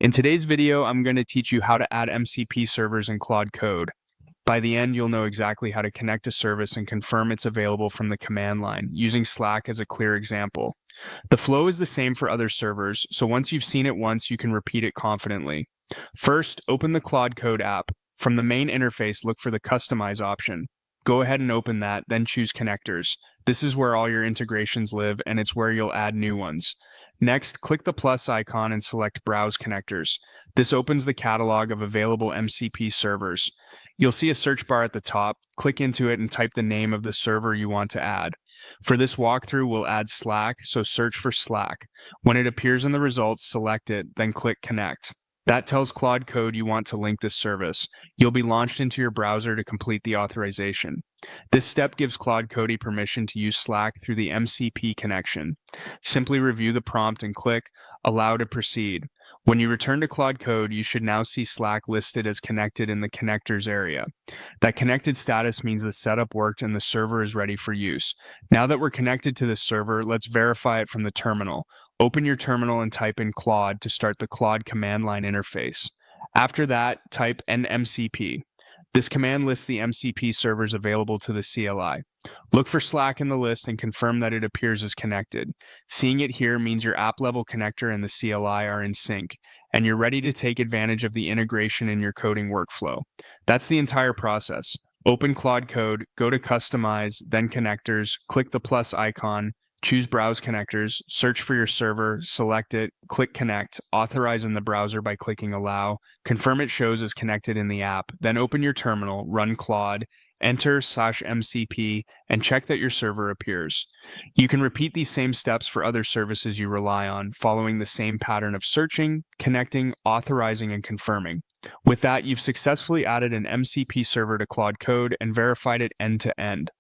In today's video, I'm going to teach you how to add MCP servers in Claude Code. By the end, you'll know exactly how to connect a service and confirm it's available from the command line, using Slack as a clear example. The flow is the same for other servers, so once you've seen it once, you can repeat it confidently. First, open the Claude Code app. From the main interface, look for the Customize option. Go ahead and open that, then choose Connectors. This is where all your integrations live, and it's where you'll add new ones. Next, click the plus icon and select Browse Connectors. This opens the catalog of available MCP servers. You'll see a search bar at the top. Click into it and type the name of the server you want to add. For this walkthrough, we'll add Slack, so search for Slack. When it appears in the results, select it, then click Connect. That tells Claude Code you want to link this service. You'll be launched into your browser to complete the authorization. This step gives Claude Code permission to use Slack through the MCP connection. Simply review the prompt and click Allow to proceed. When you return to Claude Code, you should now see Slack listed as connected in the connectors area. That connected status means the setup worked and the server is ready for use. Now that we're connected to this server, let's verify it from the terminal. Open your terminal and type in Claude to start the Claude command line interface. After that, type MCP. This command lists the MCP servers available to the CLI. Look for Slack in the list and confirm that it appears as connected. Seeing it here means your app-level connector and the CLI are in sync, and you're ready to take advantage of the integration in your coding workflow. That's the entire process. Open Claude Code, go to Customize, then Connectors, click the plus icon, choose Browse Connectors, search for your server, select it, click Connect, authorize in the browser by clicking Allow, confirm it shows as connected in the app, then open your terminal, run Claude, enter /MCP, and check that your server appears. You can repeat these same steps for other services you rely on, following the same pattern of searching, connecting, authorizing, and confirming. With that, you've successfully added an MCP server to Claude Code and verified it end-to-end.